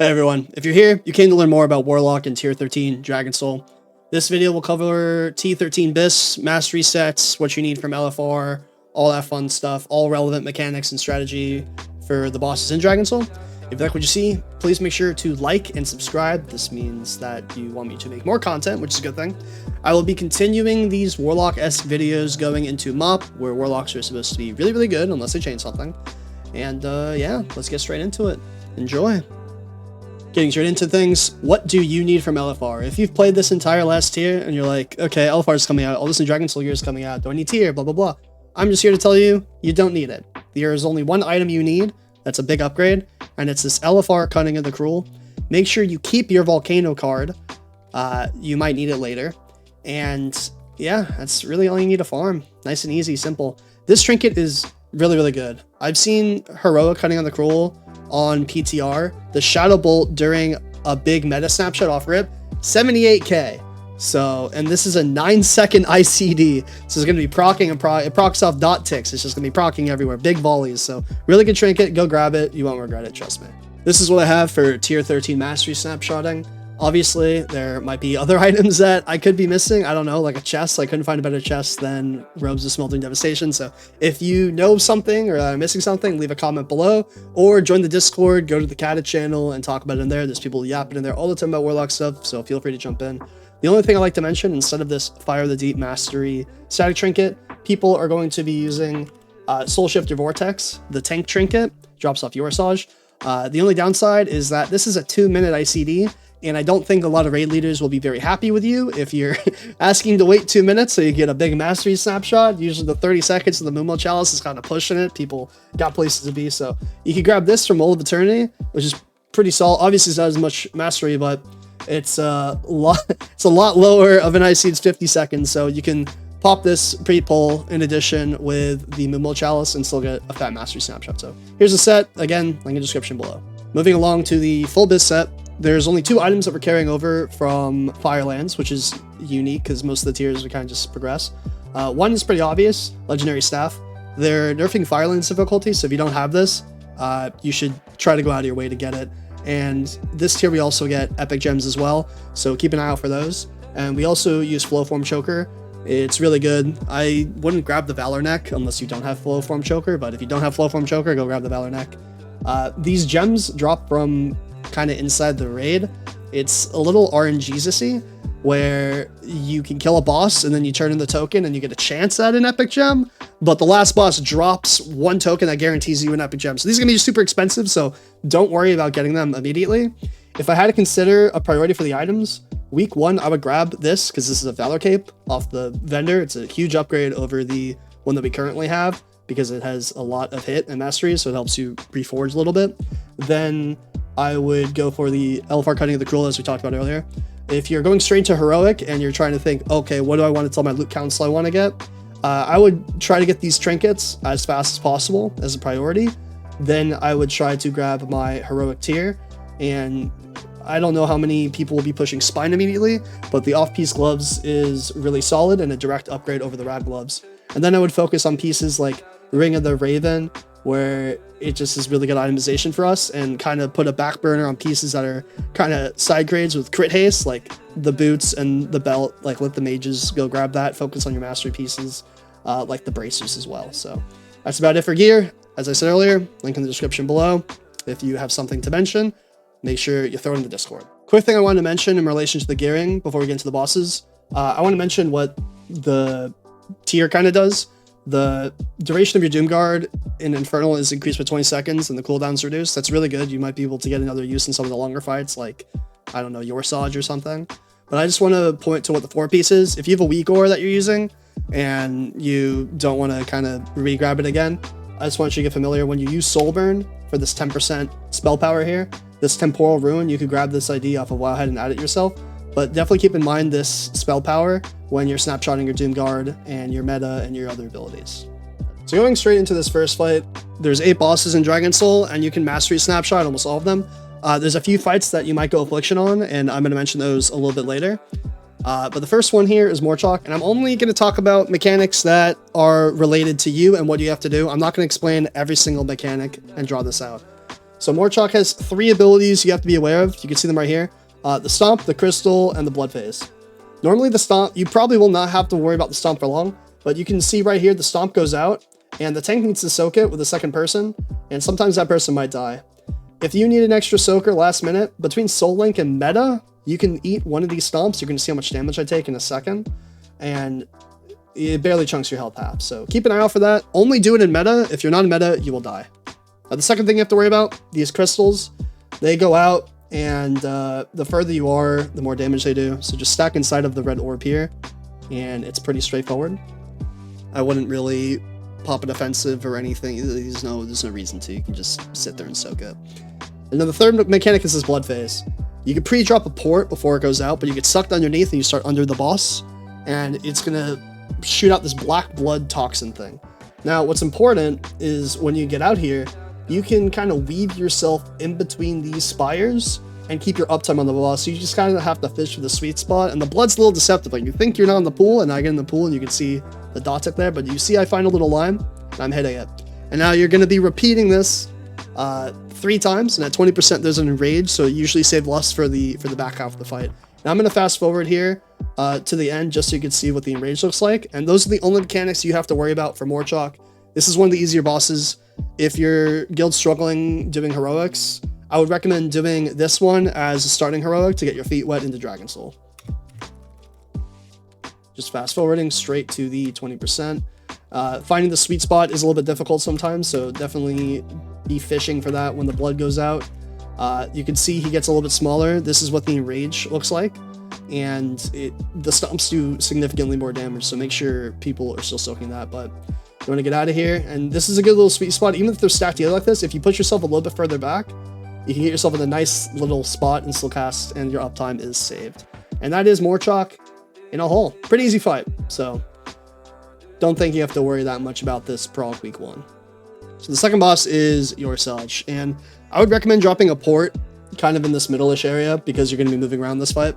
Hey everyone, if you're here, you came to learn more about Warlock and Tier 13 Dragon Soul. This video will cover T13 BiS, mastery sets, what you need from LFR, all that fun stuff, all relevant mechanics and strategy for the bosses in Dragon Soul. If you like what you see, please make sure to like and subscribe. This means that you want me to make more content, which is a good thing. I will be continuing these Warlock-esque videos going into MOP, where Warlocks are supposed to be really, really good unless they change something. And yeah, let's get straight into it. Enjoy. Getting straight into things, what do you need from LFR? If you've played this entire last tier and you're like, okay, LFR is coming out, all this in Dragon Soul Gear is coming out, do I need tier, blah, blah, blah. I'm just here to tell you, you don't need it. There is only one item you need, that's a big upgrade, and it's this LFR Cunning of the Cruel. Make sure you keep your Volcano card, you might need it later. And yeah, that's really all you need to farm. Nice and easy, simple. This trinket is really, really good. I've seen Heroic Cunning of the Cruel on PTR, the Shadow Bolt during a big meta snapshot off rip, 78k. So, and this is a 9-second ICD, so it's going to be procking and it procs off dot ticks. It's just going to be procking everywhere, big volleys. So really good trinket, go grab it, you won't regret it, trust me. This is what I have for Tier 13 Mastery snapshotting. Obviously, there might be other items that I could be missing. I don't know, like a chest. I couldn't find a better chest than Robes of Smoldering Devastation. So if you know something or I'm missing something, leave a comment below or join the Discord, go to the Cataclysm channel and talk about it in there. There's people yapping in there all the time about Warlock stuff, so feel free to jump in. The only thing I like to mention, instead of this Fire of the Deep Mastery static trinket, people are going to be using Soul Shifter Vortex, the tank trinket, drops off Yorsahj. The only downside is that this is a 2-minute ICD, and I don't think a lot of raid leaders will be very happy with you if you're asking to wait 2 minutes so you get a big mastery snapshot. Usually the 30 seconds of the Mumo Chalice is kind of pushing it. People got places to be. So you can grab this from Mold of Eternity, which is pretty solid. Obviously it's not as much mastery, but it's a lot lower of an IC. It's 50 seconds. So you can pop this pre-pull in addition with the Mumo Chalice and still get a fat mastery snapshot. So here's the set. Again, link in the description below. Moving along to the full BiS set. There's only 2 items that we're carrying over from Firelands, which is unique because most of the tiers are kind of just progress. One is pretty obvious, Legendary Staff. They're nerfing Firelands difficulty, so if you don't have this, you should try to go out of your way to get it. And this tier we also get Epic Gems as well, so keep an eye out for those. And we also use Flowform Choker. It's really good. I wouldn't grab the Valor Neck unless you don't have Flowform Choker, but if you don't have Flowform Choker, go grab the Valor Neck. These gems drop from kind of inside the raid. It's a little RNG-y, where you can kill a boss and then you turn in the token and you get a chance at an epic gem, but the last boss drops 1 token that guarantees you an epic gem. So these are gonna be super expensive, so don't worry about getting them immediately. If I had to consider a priority for the items, week 1 I would grab this because this is a Valor Cape off the vendor. It's a huge upgrade over the one that we currently have because it has a lot of hit and mastery, so it helps you reforge a little bit. Then I would go for the LFR Cunning of the Cruel, as we talked about earlier. If you're going straight to Heroic and you're trying to think, okay, what do I want to tell my loot council I want to get? I would try to get these trinkets as fast as possible as a priority. Then I would try to grab my Heroic tier. And I don't know how many people will be pushing Spine immediately, but the off-piece gloves is really solid and a direct upgrade over the Rad gloves. And then I would focus on pieces like Ring of the Raven, where it just is really good itemization for us, and kind of put a back burner on pieces that are kind of side grades with crit haste, like the boots and the belt. Like, let the mages go grab that. Focus on your mastery pieces, like the bracers as well. So that's about it for gear. As I said earlier, link in the description below. If you have something to mention, make sure you throw it in the Discord. Quick thing I wanted to mention in relation to the gearing before we get into the bosses. I want to mention what the tier kind of does. The duration of your Doom Guard in Infernal is increased by 20 seconds and the cooldown's reduced. That's really good. You might be able to get another use in some of the longer fights, like, I don't know, Yorsahj or something. But I just want to point to what the 4-piece is. If you have a weak ore that you're using and you don't want to kind of re-grab it again, I just want you to get familiar. When you use Soulburn for this 10% spell power here, this Temporal Ruin, you could grab this ID off of Wildhead and add it yourself. But definitely keep in mind this spell power when you're snapshotting your Doom Guard and your meta and your other abilities. So going straight into this first fight, there's 8 bosses in Dragon Soul, and you can mastery snapshot almost all of them. There's a few fights that you might go Affliction on, and I'm going to mention those a little bit later. But the first one here is Morchok, and I'm only going to talk about mechanics that are related to you and what you have to do. I'm not going to explain every single mechanic and draw this out. So Morchok has 3 abilities you have to be aware of. You can see them right here. The Stomp, the Crystal, and the Blood Phase. Normally the Stomp, you probably will not have to worry about the Stomp for long, but you can see right here the Stomp goes out, and the tank needs to soak it with a second person, and sometimes that person might die. If you need an extra soaker last minute, between Soul Link and Meta, you can eat one of these Stomps. You're going to see how much damage I take in a second, and it barely chunks your health half. So keep an eye out for that. Only do it in meta. If you're not in meta, you will die. The second thing you have to worry about, these crystals, they go out, and the further you are, the more damage they do. So just stack inside of the red orb here, and it's pretty straightforward. I wouldn't really pop a defensive or anything. There's no reason to. You can just sit there and soak it. And then the third mechanic is this Blood Phase. You can pre-drop a port before it goes out, but you get sucked underneath and you start under the boss, and it's gonna shoot out this black blood toxin thing. Now, what's important is when you get out here, you can kind of weave yourself in between these spires and keep your uptime on the boss. So you just kind of have to fish for the sweet spot, and the blood's a little deceptive. Like, you think you're not in the pool, and I get in the pool and you can see the dot tick there, but you see I find a little line and I'm hitting it. And now you're going to be repeating this 3 times, and at 20% there's an enrage, so you usually save lust for the back half of the fight. Now I'm going to fast forward here to the end just so you can see what the enrage looks like, and those are the only mechanics you have to worry about for Morchok. This is one of the easier bosses. If your guild's struggling doing heroics, I would recommend doing this one as a starting heroic to get your feet wet into Dragon Soul. Just fast forwarding straight to the 20%. Finding the sweet spot is a little bit difficult sometimes, so definitely be fishing for that when the blood goes out. You can see he gets a little bit smaller. This is what the enrage looks like, and the stomps do significantly more damage, so make sure people are still soaking that. But you want to get out of here, and this is a good little sweet spot. Even if they're stacked together like this, if you put yourself a little bit further back, you can get yourself in a nice little spot and still cast, and your uptime is saved. And that is Morchok in a hole. Pretty easy fight, so don't think you have to worry that much about this Prog Week 1. So the second boss is Yorsahj, and I would recommend dropping a port kind of in this middle-ish area because you're going to be moving around this fight.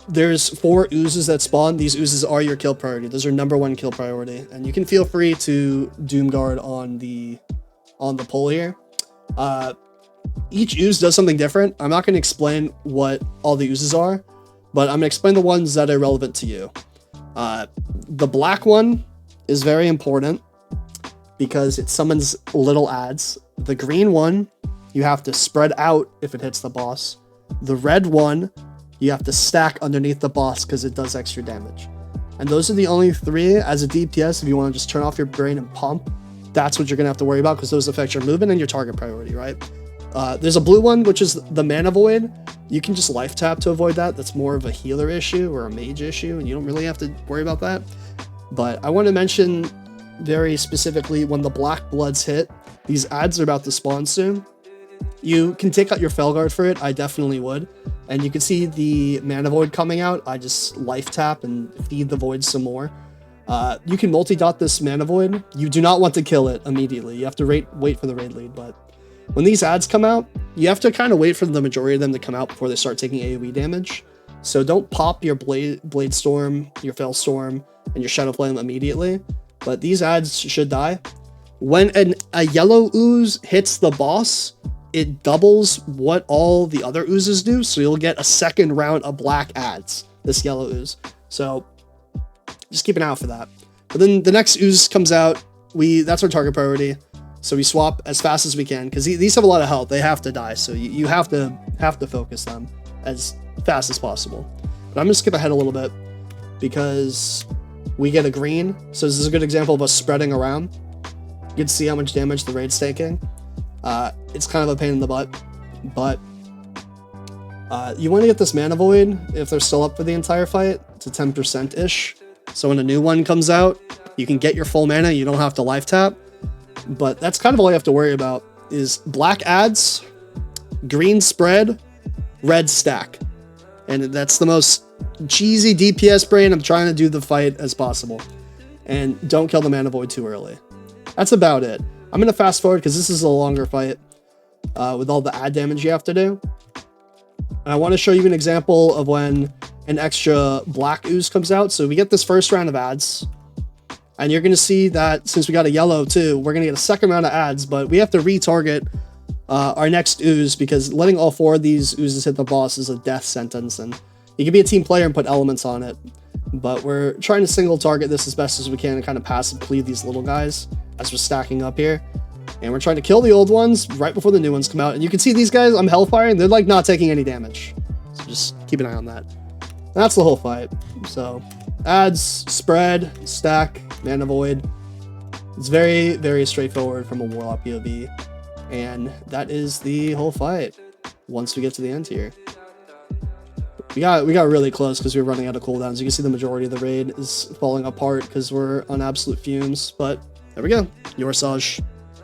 There's 4 oozes that spawn. These oozes are your kill priority. Those are #1 kill priority, and you can feel free to Doomguard on the pole here. Each ooze does something different. I'm not going to explain what all the oozes are, but I'm going to explain the ones that are relevant to you. The black one is very important because it summons little adds. The green one, you have to spread out if it hits the boss. The red one, you have to stack underneath the boss because it does extra damage. And those are the only 3 as a DPS. If you want to just turn off your brain and pump, that's what you're going to have to worry about because those affect your movement and your target priority, right? There's a blue one, which is the Mana Void. You can just life tap to avoid that. That's more of a healer issue or a mage issue, and you don't really have to worry about that. But I want to mention very specifically when the black bloods hit, these adds are about to spawn soon. You can take out your Felguard for it. I definitely would. And you can see the Mana Void coming out. I just life tap and feed the Void some more. You can multi-dot this Mana Void. You do not want to kill it immediately. You have to wait for the raid lead, but when these adds come out, you have to kind of wait for the majority of them to come out before they start taking AoE damage. So don't pop your Blade Storm, your Fell Storm, and your Shadow Flame immediately, but these adds should die. When a yellow ooze hits the boss, it doubles what all the other oozes do, so you'll get a second round of black adds, this yellow ooze. So just keep an eye out for that. But then the next ooze comes out, that's our target priority. So we swap as fast as we can because these have a lot of health. They have to die, so you have to focus them as fast as possible. But I'm gonna skip ahead a little bit because we get a green. So this is a good example of us spreading around. You can see how much damage the raid's taking. It's kind of a pain in the butt, but you want to get this Mana Void if they're still up for the entire fight to 10%-ish. So when a new one comes out, you can get your full mana. You don't have to life tap. But that's kind of all you have to worry about is black adds, green spread, red stack. And that's the most cheesy DPS brain. I'm trying to do the fight as possible. And don't kill the Mana Void too early. That's about it. I'm going to fast forward because this is a longer fight with all the add damage you have to do. And I want to show you an example of when an extra black ooze comes out. So we get this first round of adds. And you're going to see that since we got a yellow too, we're going to get a second round of adds, but we have to retarget our next ooze, because letting all 4 of these oozes hit the boss is a death sentence, and you can be a team player and put elements on it. But we're trying to single target this as best as we can and kind of passive cleave these little guys as we're stacking up here. And we're trying to kill the old ones right before the new ones come out. And you can see these guys, I'm hellfiring, they're like not taking any damage. So just keep an eye on that. And that's the whole fight. So adds, spread, stack, mana void. It's very, very straightforward from a Warlock POV. And that is the whole fight once we get to the end here. We got really close because we were running out of cooldowns. You can see the majority of the raid is falling apart because we're on absolute fumes. But there we go. Yorsahj.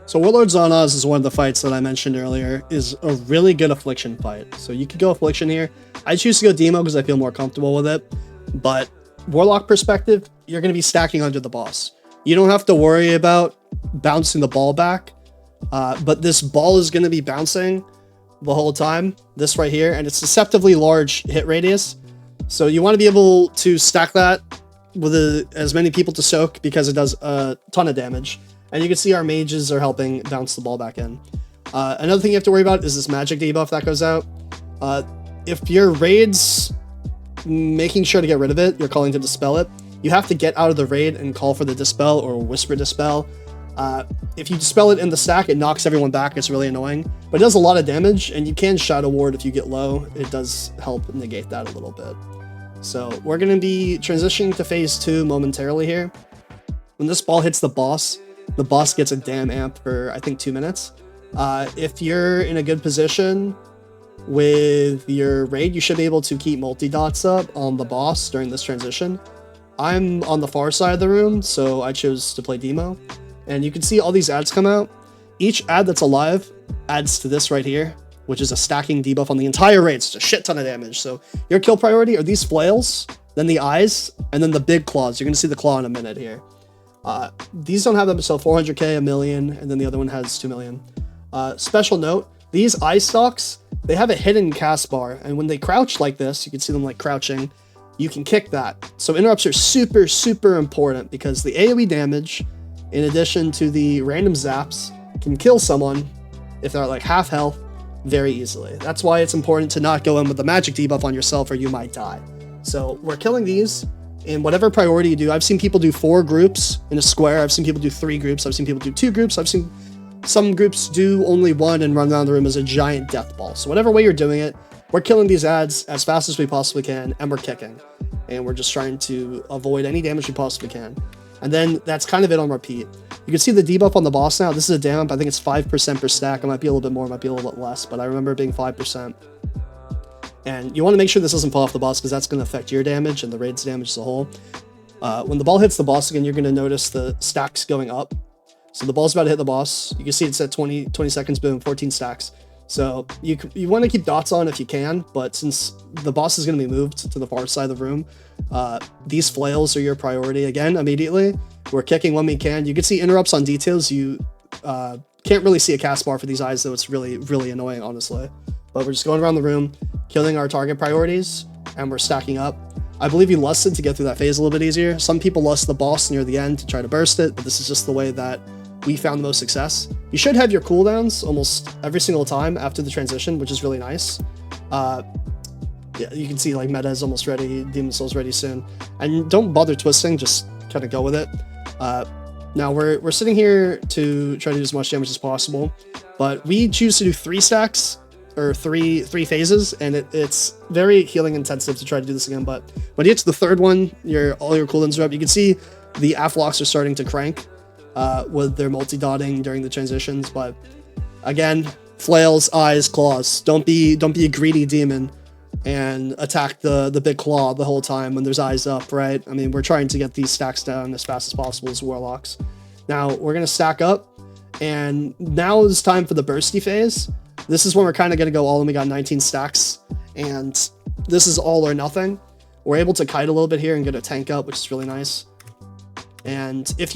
So Warlord Zon'ozz is one of the fights that I mentioned earlier, is a really good Affliction fight. So you could go Affliction here. I choose to go Demo because I feel more comfortable with it. But Warlock perspective, you're going to be stacking under the boss. You don't have to worry about bouncing the ball back. But this ball is going to be bouncing the whole time, this right here, and it's deceptively large hit radius. So you want to be able to stack that with as many people to soak, because it does a ton of damage. And you can see our mages are helping bounce the ball back in. Another thing you have to worry about is this magic debuff that goes out. If your raid's making sure to get rid of it, you're calling to dispel it, you have to get out of the raid and call for the dispel or whisper dispel. If you dispel it in the stack, it knocks everyone back. It's really annoying, but it does a lot of damage, and you can Shadow Ward if you get low. It does help negate that a little bit. So we're going to be transitioning to phase 2 momentarily here. When this ball hits the boss gets a damn amp for, I think, 2 minutes. If you're in a good position with your raid, you should be able to keep multi-dots up on the boss during this transition. I'm on the far side of the room, so I chose to play Demo. And you can see all these ads come out. Each ad that's alive adds to this right here, which is a stacking debuff on the entire raid. It's a shit ton of damage. So your kill priority are these flails, then the eyes, and then the big claws. You're going to see the claw in a minute here. These don't have them, so 400k, a million, and then the other one has 2 million. Special note, these eye stalks, they have a hidden cast bar, and when they crouch like this, you can see them like crouching, you can kick that. So interrupts are super, super important, because the AoE damage, in addition to the random zaps, can kill someone if they're like half health very easily. That's why it's important to not go in with the magic debuff on yourself, or you might die. So we're killing these in whatever priority you do. I've seen people do 4 groups in a square. I've seen people do 3 groups. I've seen people do 2 groups. I've seen some groups do only 1 and run around the room as a giant death ball. So whatever way you're doing it, we're killing these ads as fast as we possibly can, and we're kicking. And we're just trying to avoid any damage we possibly can. And then that's kind of it on repeat. You can see the debuff on the boss now. This is a damp. I think it's 5% per stack. It might be a little bit more, it might be a little bit less, but I remember it being 5%. And you want to make sure this doesn't fall off the boss, because that's going to affect your damage and the raid's damage as a whole. When the ball hits the boss again, you're going to notice the stacks going up. So the ball's about to hit the boss. You can see it's at 20 seconds, boom, 14 stacks. So you want to keep dots on if you can, but since the boss is going to be moved to the far side of the room, these flails are your priority again immediately. We're kicking when we can. You can see interrupts on details. You can't really see a cast bar for these eyes, though. It's really, really annoying, honestly. But we're just going around the room, killing our target priorities, and we're stacking up. I believe you lusted to get through that phase a little bit easier. Some people lust the boss near the end to try to burst it, but this is just the way that we found the most success. You should have your cooldowns almost every single time after the transition, which is really nice. Yeah, you can see like meta is almost ready, Demon Soul's ready soon. And don't bother twisting, just kind of go with it. Now we're sitting here to try to do as much damage as possible, but we choose to do 3 stacks, or three phases, and it's very healing intensive to try to do this again. But when you get to the 3rd one, all your cooldowns are up. You can see the Aflocks are starting to crank with their multi-dotting during the transitions. But again, flails, eyes, claws. Don't be a greedy demon and attack the big claw the whole time when there's eyes up, right? I mean, we're trying to get these stacks down as fast as possible as Warlocks. Now we're gonna stack up, and now is time for the bursty phase. This is when we're kind of gonna go all in. We got 19 stacks, and this is all or nothing. We're able to kite a little bit here and get a tank up, which is really nice. And if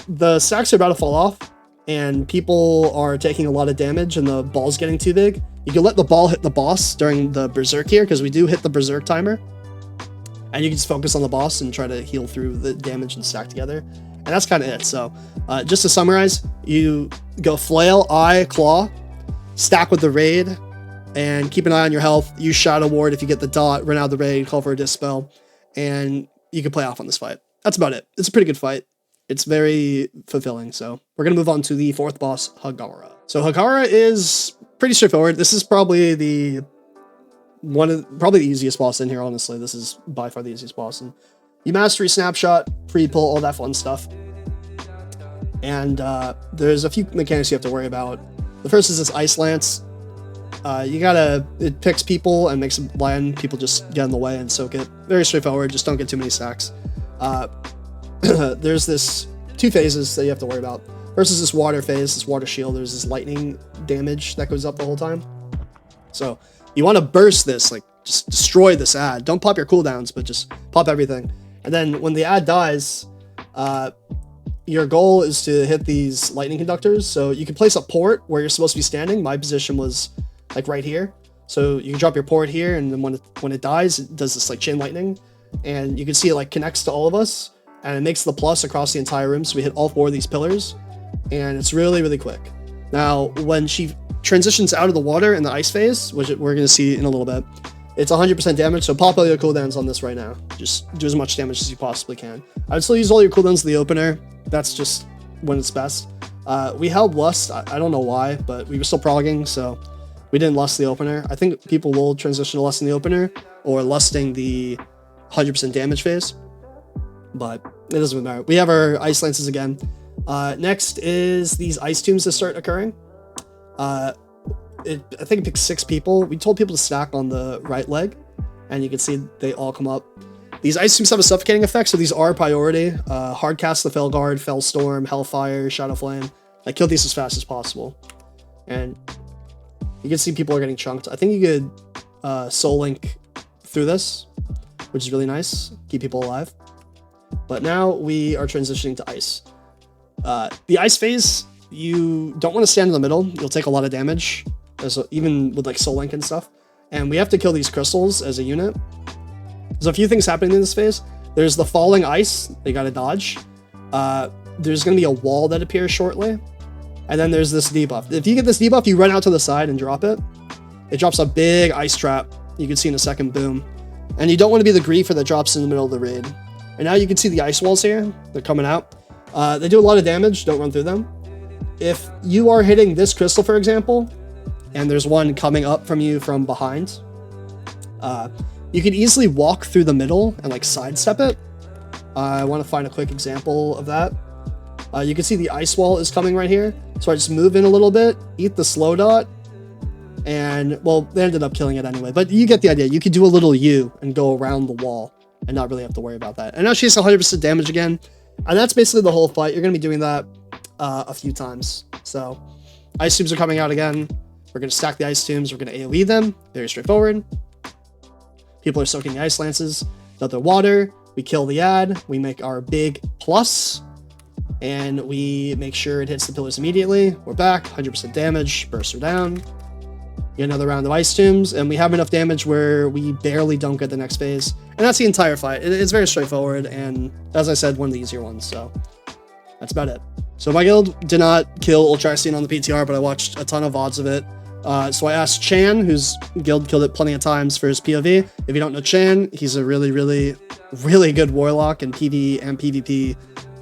the stacks are about to fall off and people are taking a lot of damage and the ball's getting too big, you can let the ball hit the boss during the berserk here, because we do hit the berserk timer, and you can just focus on the boss and try to heal through the damage and stack together. And that's kind of it. So just to summarize, you go flail, eye, claw, stack with the raid, and keep an eye on your health. Use Shadow Ward if you get the dot, run out of the raid, call for a Dispel, and you can play off on this fight. That's about it. It's a pretty good fight. It's very fulfilling. So we're going to move on to the 4th boss, Hagara. So Hagara is pretty straightforward. This is probably the easiest boss in here, honestly. This is by far the easiest boss. And you mastery snapshot, free pull, all that fun stuff. And there's a few mechanics you have to worry about. The first is this Ice Lance. It picks people and makes them land. People just get in the way and soak it. Very straightforward, just don't get too many stacks. There's this 2 phases that you have to worry about. First is this water phase, this water shield. There's this lightning damage that goes up the whole time. So you want to burst this, like just destroy this ad. Don't pop your cooldowns, but just pop everything. And then when the ad dies, your goal is to hit these lightning conductors. So you can place a port where you're supposed to be standing. My position was like right here. So you can drop your port here, and then when it dies, it does this like chain lightning. And you can see it like connects to all of us, and it makes the plus across the entire room. So we hit all 4 of these pillars, and it's really, really quick. Now, when she transitions out of the water in the ice phase, which we're going to see in a little bit, it's 100% damage. So pop all your cooldowns on this right now. Just do as much damage as you possibly can. I would still use all your cooldowns in the opener. That's just when it's best. We held Lust. I don't know why, but we were still progging, so we didn't Lust the opener. I think people will transition to Lust in the opener, or Lusting the 100% damage phase, but it doesn't matter. We have our Ice Lances again. Next is these Ice Tombs that start occurring. I think it picks 6 people. We told people to stack on the right leg, and you can see they all come up. These Ice Tombs have a suffocating effect, so these are priority. Hard cast the Fell Guard, Fell Storm, Hellfire, Shadow Flame. Like, kill these as fast as possible. And you can see people are getting chunked. I think you could Soul Link through this, which is really nice. Keep people alive. But now we are transitioning to Ice. The Ice phase, you don't want to stand in the middle. You'll take a lot of damage, even with like Soul Link and stuff. And we have to kill these crystals as a unit. There's a few things happening in this phase. There's the falling ice that you gotta dodge. There's gonna be a wall that appears shortly. And then there's this debuff. If you get this debuff, you run out to the side and drop it. It drops a big ice trap. You can see in a second, boom. And you don't want to be the griefer that drops in the middle of the raid. And now you can see the ice walls here. They're coming out. They do a lot of damage. Don't run through them. If you are hitting this crystal, for example, and there's one coming up from you from behind, you can easily walk through the middle and like sidestep it. I want to find a quick example of that. You can see the ice wall is coming right here. So I just move in a little bit, eat the slow dot, and well, they ended up killing it anyway, but you get the idea. You could do a little U and go around the wall and not really have to worry about that. And now she has 100% damage again. And that's basically the whole fight. You're going to be doing that a few times. So Ice Tombs are coming out again. We're going to stack the Ice Tombs. We're going to AoE them. Very straightforward. People are soaking the Ice Lances. Another water. We kill the ad. We make our big plus. And we make sure it hits the pillars immediately. We're back. 100% damage. Burst her down. Get another round of Ice Tombs. And we have enough damage where we barely don't get the next phase. And that's the entire fight. It's very straightforward. And as I said, one of the easier ones. So that's about it. So my guild did not kill Ultraxion on the PTR, but I watched a ton of VODs of it. So I asked Chan, whose guild killed it plenty of times, for his POV. If you don't know Chan, he's a really, really, really good Warlock in PvE and PvP,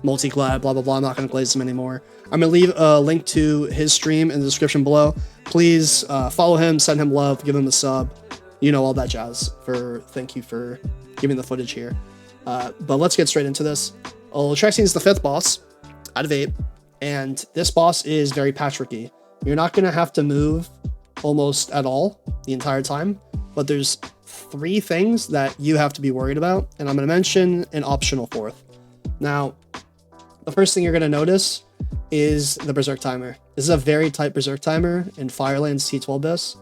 multi-clad, blah, blah, blah. I'm not going to glaze him anymore. I'm going to leave a link to his stream in the description below. Please follow him, send him love, give him a sub. You know, all that jazz. Thank you for giving the footage here. But let's get straight into this. Ultraxion is the 5th boss out of 8. And this boss is very Patrick-y. You're not going to have to move almost at all the entire time, but there's 3 things that you have to be worried about, and I'm going to mention an optional 4th. Now, the first thing you're going to notice is the Berserk timer. This is a very tight Berserk timer in Fireland's T12 BiS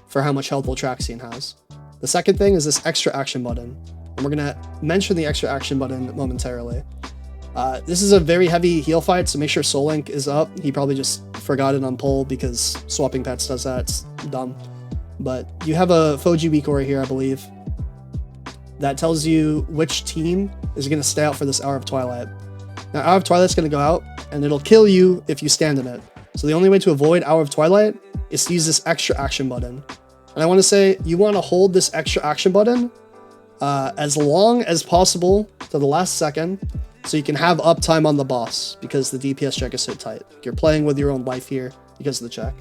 for how much health Ultraxion has. The second thing is this extra action button, and we're going to mention the extra action button momentarily. This is a very heavy heal fight, so make sure Soul Link is up. He probably just forgot it on pull because swapping pets does that. It's dumb. But you have a Foji weak aura here, I believe, that tells you which team is going to stay out for this Hour of Twilight. Now, Hour of Twilight's going to go out, and it'll kill you if you stand in it. So the only way to avoid Hour of Twilight is to use this extra action button. And I want to say you want to hold this extra action button as long as possible to the last second, so you can have uptime on the boss, because the DPS check is so tight. You're playing with your own life here because of the check.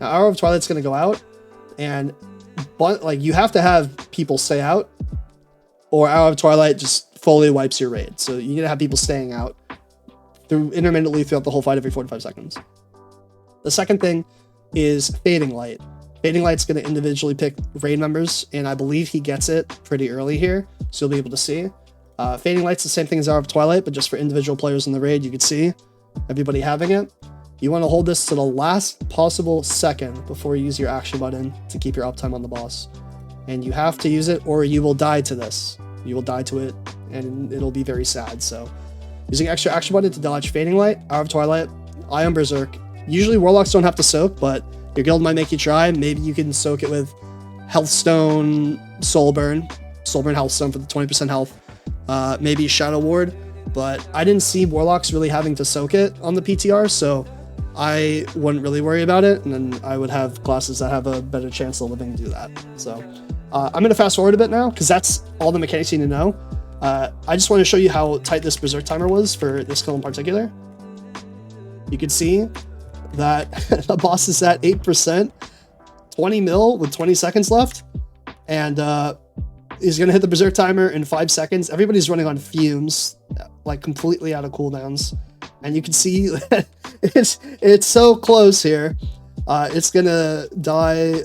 Now, Hour of Twilight's going to go out, but like you have to have people stay out, or Hour of Twilight just fully wipes your raid. So you need to have people staying out intermittently throughout the whole fight every 45 seconds. The second thing is Fading Light. Fading Light's going to individually pick raid members, and I believe he gets it pretty early here, so you'll be able to see. Fading Light's the same thing as Hour of Twilight, but just for individual players in the raid, you can see everybody having it. You want to hold this to the last possible second before you use your action button to keep your uptime on the boss. And you have to use it, or you will die to this. You will die to it, and it'll be very sad. So, using extra action button to dodge Fading Light, Hour of Twilight, Eye on Berserk. Usually Warlocks don't have to soak, but your guild might make you try. Maybe you can soak it with Healthstone, Soulburn Healthstone for the 20% health. Maybe Shadow Ward, but I didn't see Warlocks really having to soak it on the PTR, so I wouldn't really worry about it, and then I would have classes that have a better chance of living to do that. So I'm going to fast forward a bit now, because that's all the mechanics you need to know. I just want to show you how tight this Berserk timer was for this kill in particular. You can see that the boss is at 8%, 20 mil with 20 seconds left, and he's going to hit the Berserk timer in 5 seconds. Everybody's running on fumes, like completely out of cooldowns, and you can see that it's so close here. It's going to die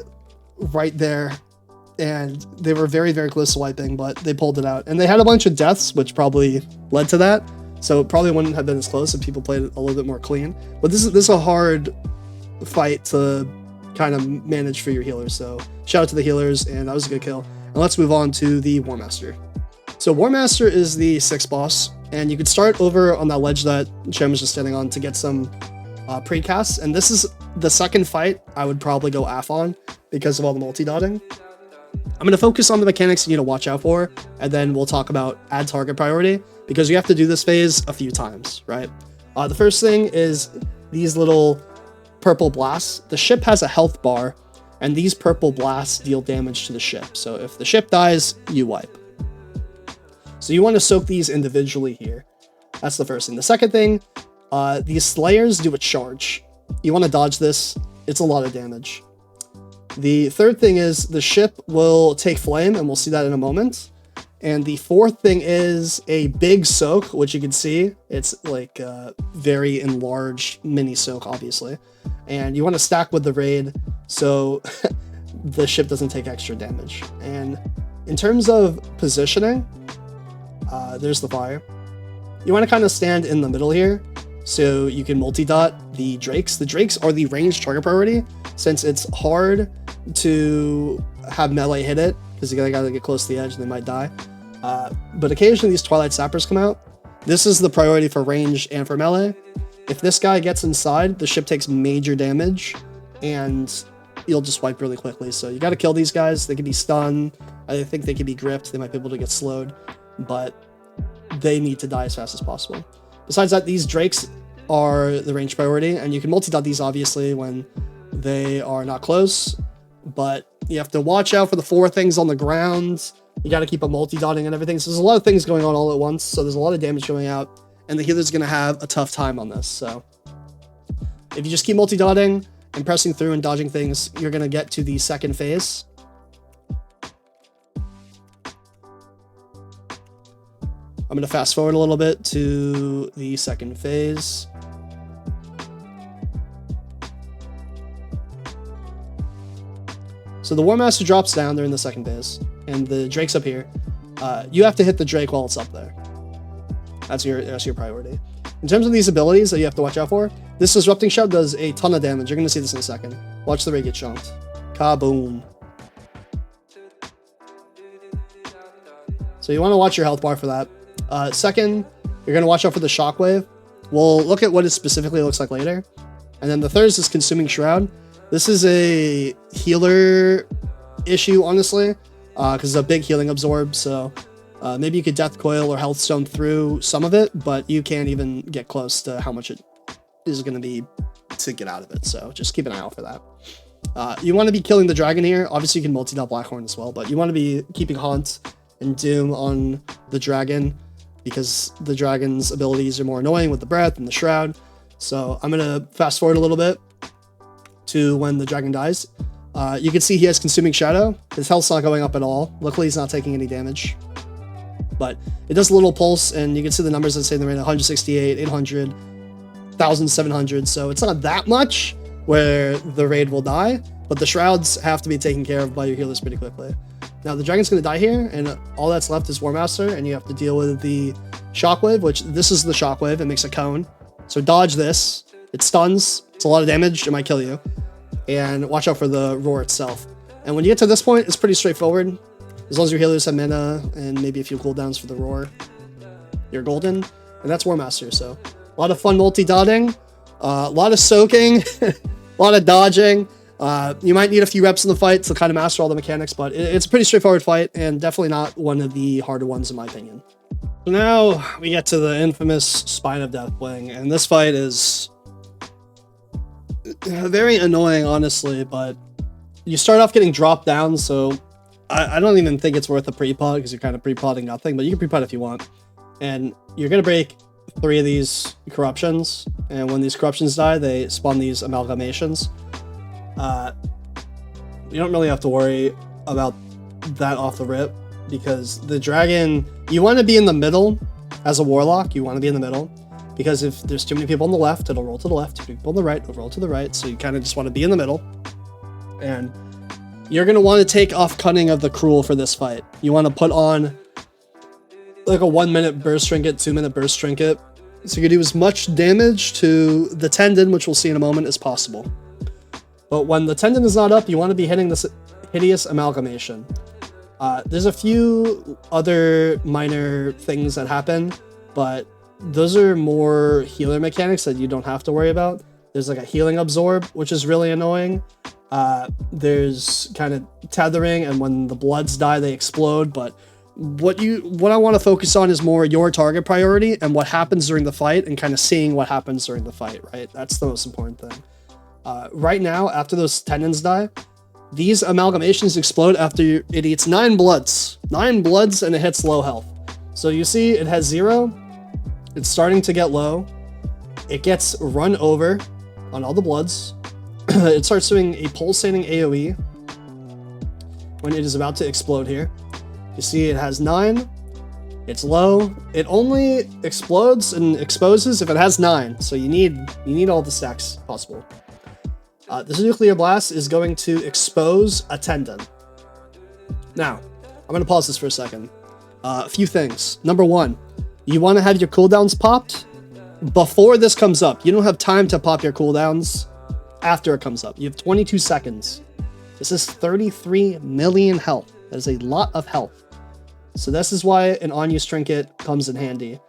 right there, and they were very, very close to wiping, but they pulled it out. And they had a bunch of deaths, which probably led to that. So it probably wouldn't have been as close if people played it a little bit more clean. But this is a hard fight to kind of manage for your healers. So shout out to the healers, and that was a good kill. And let's move on to the Warmaster. So Warmaster is the 6th boss, and you could start over on that ledge that Chem was just standing on to get some pre-casts. And this is the second fight I would probably go AF on because of all the multi-dotting. I'm going to focus on the mechanics you need to watch out for, and then we'll talk about add target priority, because you have to do this phase a few times, right? The first thing is these little purple blasts. The ship has a health bar, and these purple blasts deal damage to the ship. So if the ship dies, you wipe. So you want to soak these individually here. That's the first thing. The second thing, these slayers do a charge. You want to dodge this. It's a lot of damage. The third thing is the ship will take flame, and we'll see that in a moment. And the fourth thing is a big soak, which you can see. It's like a very enlarged mini soak, obviously. And you want to stack with the raid so the ship doesn't take extra damage. And in terms of positioning, there's the fire. You want to kind of stand in the middle here so you can multi-dot the Drakes. The Drakes are the ranged target priority, since it's hard to have melee hit it, because you gotta get close to the edge and they might die. But occasionally these Twilight Sappers come out. This is the priority for range and for melee. If this guy gets inside, the ship takes major damage, and you'll just wipe really quickly. So you gotta kill these guys. They can be stunned. I think they can be gripped. They might be able to get slowed, but they need to die as fast as possible. Besides that, these Drakes are the range priority, and you can multi-dot these obviously when they are not close, but you have to watch out for the 4 things on the ground. You got to keep a multi-dotting and everything. So there's a lot of things going on all at once. So there's a lot of damage going out, and the healer's going to have a tough time on this. So if you just keep multi-dotting and pressing through and dodging things, you're going to get to the second phase. I'm going to fast forward a little bit to the second phase. So the Warmaster drops down during the second phase, and the Drake's up here. You have to hit the Drake while it's up there. That's your priority. In terms of these abilities that you have to watch out for, this Disrupting Shout does a ton of damage. You're going to see this in a second. Watch the raid get chunked. Kaboom. So you want to watch your health bar for that. Second, you're going to watch out for the Shockwave. We'll look at what it specifically looks like later. And then the third is Consuming Shroud. This is a healer issue, honestly, because it's a big healing absorb. So maybe you could Death Coil or Healthstone through some of it, but you can't even get close to how much it is going to be to get out of it, so just keep an eye out for that. You want to be killing the dragon here. Obviously, you can multi-dot Blackhorn as well, but you want to be keeping Haunt and Doom on the dragon because the dragon's abilities are more annoying with the Breath and the Shroud. So I'm going to fast forward a little bit to when the dragon dies. You can see he has Consuming Shadow. His health's not going up at all. Luckily, he's not taking any damage. But it does a little pulse, and you can see the numbers that say in the range 168, 800, 1,700. So it's not that much where the raid will die, but the Shrouds have to be taken care of by your healers pretty quickly. Now, the dragon's going to die here, and all that's left is Warmaster, and you have to deal with the Shockwave, which this is the Shockwave. It makes a cone. So dodge this. It stuns. It's a lot of damage. It might kill you. And watch out for the Roar itself. And when you get to this point, it's pretty straightforward. As long as your healers have mana and maybe a few cooldowns for the Roar, you're golden. And that's Warmaster, so a lot of fun multi-dotting, a lot of soaking, a lot of dodging. You might need a few reps in the fight to kind of master all the mechanics, but it's a pretty straightforward fight and definitely not one of the harder ones in my opinion. So now we get to the infamous Spine of Deathwing, and this fight is very annoying, honestly, but you start off getting dropped down, so I don't even think it's worth a pre-pot because you're kind of pre-potting nothing, but you can pre-pot if you want. And you're going to break 3 of these corruptions, and when these corruptions die, they spawn these amalgamations. You don't really have to worry about that off the rip, because the dragon, you want to be in the middle as a warlock. You want to be in the middle, because if there's too many people on the left, it'll roll to the left. Too many people on the right, it'll roll to the right. So you kind of just want to be in the middle. And you're going to want to take off Cunning of the Cruel for this fight. You want to put on like a 1-minute burst trinket, 2-minute burst trinket. So you can do as much damage to the tendon, which we'll see in a moment, as possible. But when the tendon is not up, you want to be hitting this hideous amalgamation. There's a few other minor things that happen, but those are more healer mechanics that you don't have to worry about. There's like a healing absorb, which is really annoying. There's kind of tethering, and when the bloods die, they explode. But what I want to focus on is more your target priority and what happens during the fight, and kind of seeing what happens during the fight, right? That's the most important thing. Right now, after those tendons die, these amalgamations explode after it eats 9 bloods. 9 bloods, and it hits low health. So you see it has 0. It's starting to get low. It gets run over on all the bloods. It starts doing a pulsating AoE when it is about to explode here. You see it has 9. It's low. It only explodes and exposes if it has 9. So you need all the stacks possible. This nuclear blast is going to expose a tendon. Now, I'm going to pause this for a second. A few things. Number 1, you want to have your cooldowns popped before this comes up. You don't have time to pop your cooldowns after it comes up. You have 22 seconds. This is 33 million health. That is a lot of health. So this is why an on-use trinket comes in handy.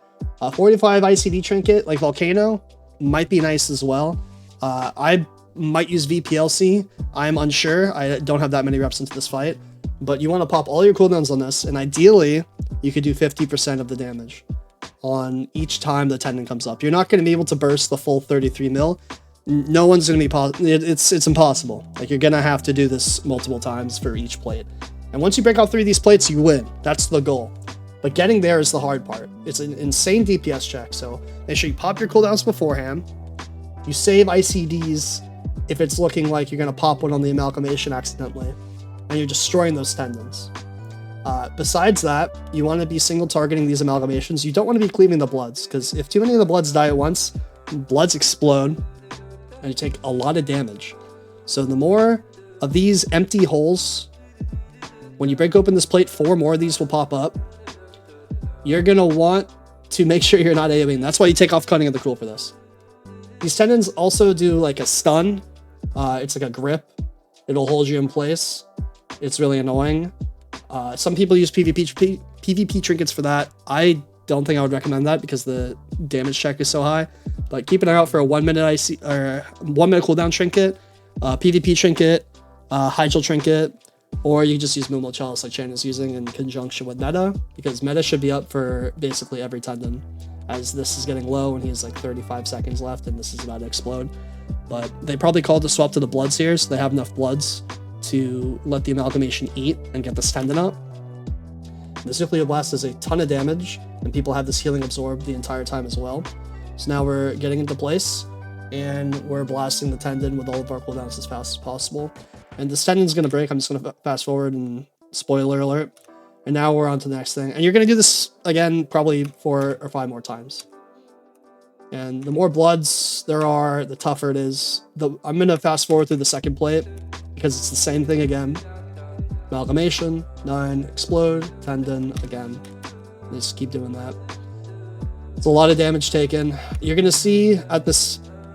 45 ICD trinket, like Volcano, might be nice as well. I might use VPLC. I'm unsure. I don't have that many reps into this fight. But you want to pop all your cooldowns on this, and ideally, you could do 50% of the damage on each time the tendon comes up. You're not going to be able to burst the full 33 mil. No one's going to be it's impossible. Like, you're going to have to do this multiple times for each plate. And once you break all 3 of these plates, you win. That's the goal. But getting there is the hard part. It's an insane DPS check, so make sure you pop your cooldowns beforehand. You save ICDs if it's looking like you're going to pop one on the amalgamation accidentally, and you're destroying those tendons. Besides that, you want to be single targeting these amalgamations. You don't want to be cleaving the bloods, because if too many of the bloods die at once, bloods explode, and you take a lot of damage. So the more of these empty holes, when you break open this plate, 4 more of these will pop up. You're going to want to make sure you're not AoEing. That's why you take off Cunning of the Cruel for this. These tendons also do like a stun. It's like a grip. It'll hold you in place. It's really annoying. Some people use PvP trinkets for that. I don't think I would recommend that because the damage check is so high. But keep an eye out for a 1-minute or 1-minute cooldown trinket, PvP trinket, Hygel trinket, or you can just use Moomo Chalice like Chan is using in conjunction with Meta, because Meta should be up for basically every tendon, as this is getting low and he has like 35 seconds left and this is about to explode. but they probably called to swap to the Bloods here, so they have enough Bloods to let the Amalgamation eat and get this Tendon out. This Nuclear Blast does a ton of damage, and people have this Healing Absorb the entire time as well. So now we're getting into place, and we're blasting the Tendon with all of our cooldowns as fast as possible. And this Tendon's going to break. I'm just going to fast forward and spoiler alert. And now we're on to the next thing. And you're going to do this again probably 4 or 5 more times. And the more Bloods there are, the tougher it is. I'm going to fast forward through the second plate because it's the same thing again. Amalgamation, 9, explode, Tendon, again. Just keep doing that. It's a lot of damage taken. You're going to see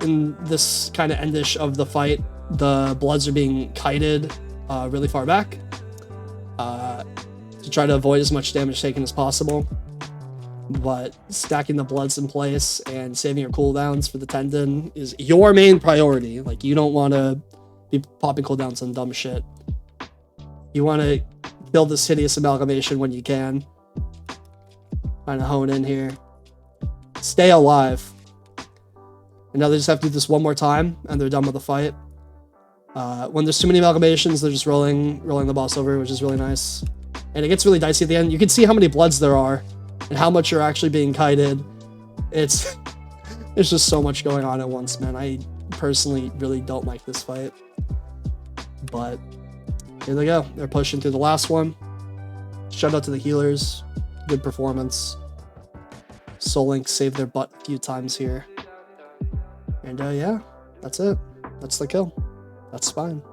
in this kind of endish of the fight, the Bloods are being kited really far back to try to avoid as much damage taken as possible. But stacking the Bloods in place and saving your cooldowns for the Tendon is your main priority. Like, you don't want to be popping cooldowns on dumb shit. You want to build this hideous Amalgamation when you can. Trying to hone in here. Stay alive. And now they just have to do this one more time, and they're done with the fight. When there's too many Amalgamations, they're just rolling the boss over, which is really nice. And it gets really dicey at the end. You can see how many Bloods there are, and how much you're actually being kited. It's just so much going on at once, man. I personally really don't like this fight. But here they go. They're pushing through the last one. Shout out to the healers. Good performance. Soul Link saved their butt a few times here. And yeah, that's it. That's the kill. That's fine.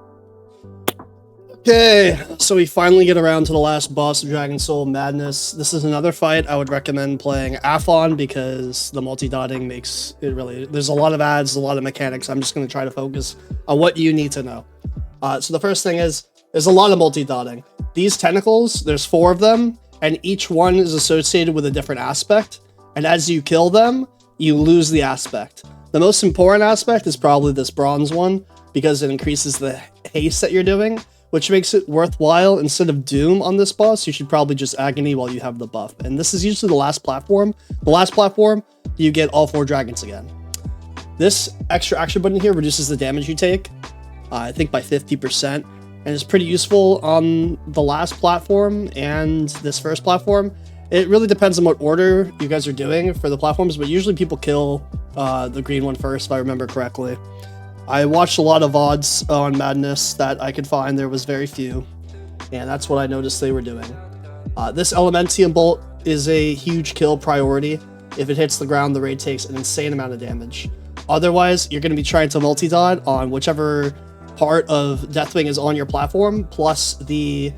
Okay, so we finally get around to the last boss of Dragon Soul Madness. This is another fight I would recommend playing Aphon because the multi-dotting makes it really... There's a lot of adds, a lot of mechanics. I'm just going to try to focus on what you need to know. So the first thing is, there's a lot of multi-dotting. These tentacles, there's 4 of them, and each one is associated with a different aspect. And as you kill them, you lose the aspect. The most important aspect is probably this bronze one, because it increases the haste that you're doing, which makes it worthwhile. Instead of Doom on this boss, you should probably just Agony while you have the buff. And this is usually the last platform. The last platform, you get all 4 dragons again. This extra action button here reduces the damage you take, I think by 50%, and it's pretty useful on the last platform and this first platform. It really depends on what order you guys are doing for the platforms, but usually people kill the green one first, if I remember correctly. I watched a lot of VODs on Madness that I could find. There was very few, and that's what I noticed they were doing. This Elementium Bolt is a huge kill priority. If it hits the ground, the raid takes an insane amount of damage. Otherwise, you're going to be trying to multi-dot on whichever part of Deathwing is on your platform, plus the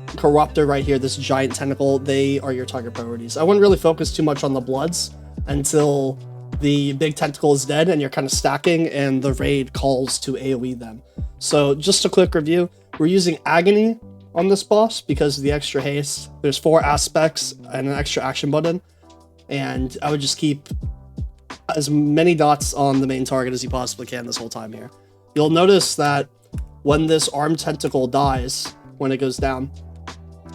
Corruptor right here, this giant tentacle. They are your target priorities. I wouldn't really focus too much on the Bloods until the big tentacle is dead and you're kind of stacking and the raid calls to AoE them. So just a quick review, we're using Agony on this boss because of the extra haste. There's 4 aspects and an extra action button, and I would just keep as many dots on the main target as you possibly can this whole time here. You'll notice that when this armed tentacle dies, when it goes down,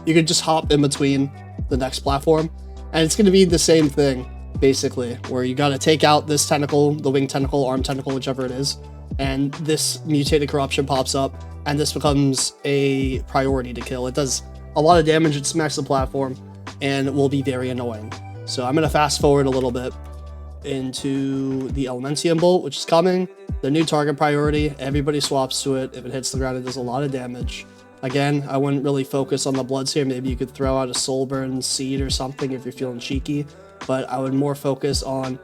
you can just hop in between the next platform, and it's going to be the same thing, basically, where you got to take out this tentacle, the wing tentacle, arm tentacle, whichever it is, and this mutated corruption pops up, and this becomes a priority to kill. It does a lot of damage, it smacks the platform, and it will be very annoying. So I'm going to fast forward a little bit into the Elementium Bolt, which is coming, the new target priority. Everybody swaps to it. If it hits the ground, it does a lot of damage. Again, I wouldn't really focus on the Bloods here. Maybe you could throw out a Soulburn Seed or something if you're feeling cheeky, but I would more focus on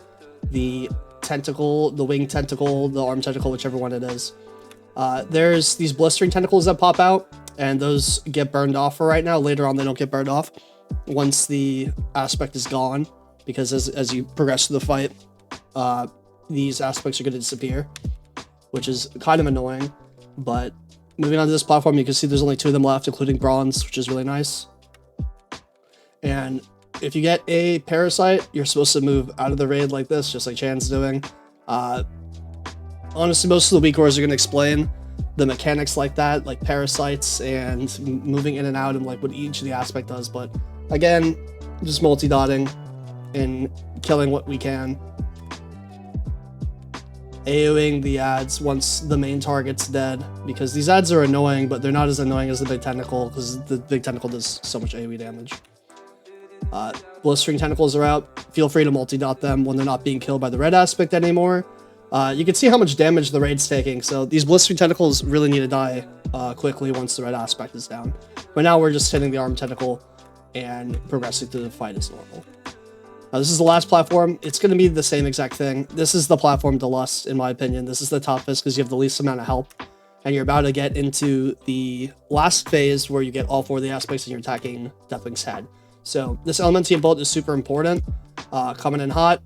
the tentacle, the wing tentacle, the arm tentacle, whichever one it is. There's these blistering tentacles that pop out, and those get burned off for right now. Later on, they don't get burned off once the aspect is gone, because as you progress through the fight, these aspects are going to disappear, which is kind of annoying. But moving on to this platform, you can see there's only 2 of them left, including bronze, which is really nice. And if you get a parasite, you're supposed to move out of the raid like this, just like Chan's doing. Honestly, most of the weak ores are going to explain the mechanics like that, like parasites and moving in and out and like what each of the aspect does. But again, just multi-dotting and killing what we can. AoEing the ads once the main target's dead, because these ads are annoying, but they're not as annoying as the big tentacle, because the big tentacle does so much AoE damage. Blistering tentacles are out. Feel free to multi-dot them when they're not being killed by the red aspect anymore. You can see how much damage the raid's taking, so these blistering tentacles really need to die quickly once the red aspect is down. But now we're just hitting the arm tentacle and progressing through the fight as normal. This is the last platform. It's going to be the same exact thing. This is the platform to lust, in my opinion. This is the toughest because you have the least amount of health. And you're about to get into the last phase where you get all 4 of the aspects and you're attacking Deathwing's head. So this Elementium Bolt is super important. Coming in hot,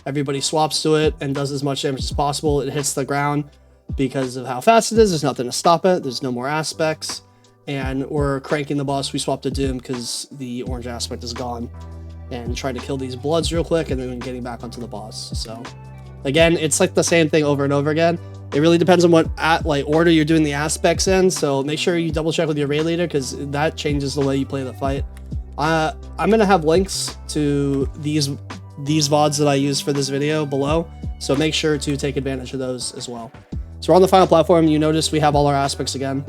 everybody swaps to it and does as much damage as possible. It hits the ground because of how fast it is. There's nothing to stop it. There's no more aspects. And we're cranking the boss. We swap to Doom because the orange aspect is gone. And trying to kill these bloods real quick and then getting back onto the boss. So again, it's like the same thing over and over again. It really depends on what order you're doing the aspects in, so make sure you double check with your raid leader because that changes the way you play the fight. I'm gonna have links to these VODs that I used for this video below, so make sure to take advantage of those as well. So we're on the final platform. You notice we have all our aspects again.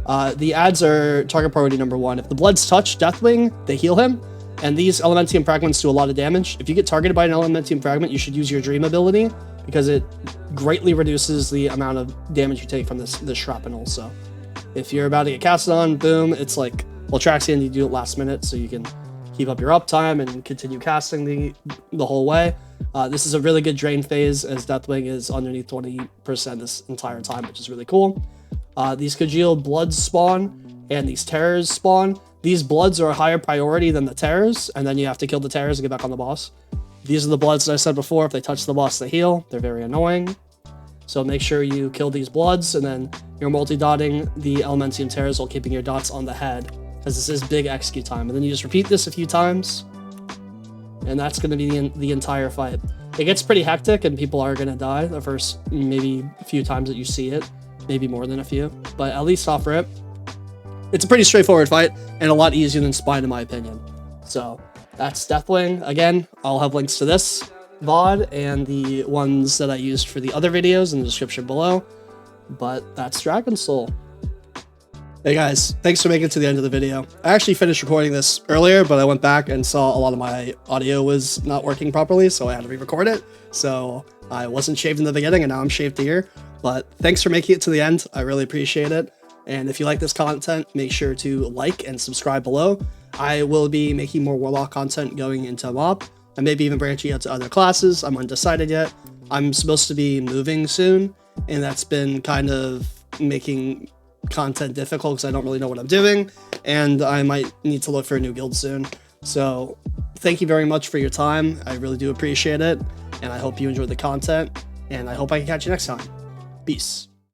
The ads are target priority number 1. If the bloods touch Deathwing, they heal him. And these Elementium fragments do a lot of damage. If you get targeted by an Elementium fragment, you should use your Dream ability because it greatly reduces the amount of damage you take from this shrapnel. So if you're about to get casted on, boom, it's like Ultraxion, you do it last minute so you can keep up your uptime and continue casting the whole way. This is a really good drain phase as Deathwing is underneath 20% this entire time, which is really cool. These Kajil Bloods spawn and these Terrors spawn. These Bloods are a higher priority than the Terrors, and then you have to kill the Terrors to get back on the boss. These are the Bloods that I said before. If they touch the boss, they heal. They're very annoying. So make sure you kill these Bloods, and then you're multi-dotting the Elementium Terrors while keeping your dots on the head, because this is big execute time. And then you just repeat this a few times, and that's going to be the entire fight. It gets pretty hectic, and people are going to die the first maybe a few times that you see it. Maybe more than a few, but at least off rip, it's a pretty straightforward fight and a lot easier than Spine in my opinion. So that's Deathwing. Again, I'll have links to this VOD and the ones that I used for the other videos in the description below. But that's Dragon Soul. Hey guys, thanks for making it to the end of the video. I actually finished recording this earlier, but I went back and saw a lot of my audio was not working properly, so I had to re-record it. So I wasn't shaved in the beginning, and now I'm shaved here. But thanks for making it to the end. I really appreciate it. And if you like this content, make sure to like and subscribe below. I will be making more Warlock content going into Mob, and maybe even branching out to other classes. I'm undecided yet. I'm supposed to be moving soon, and that's been kind of making content difficult because I don't really know what I'm doing, and I might need to look for a new guild soon. So thank you very much for your time. I really do appreciate it, and I hope you enjoyed the content, and I hope I can catch you next time. Peace.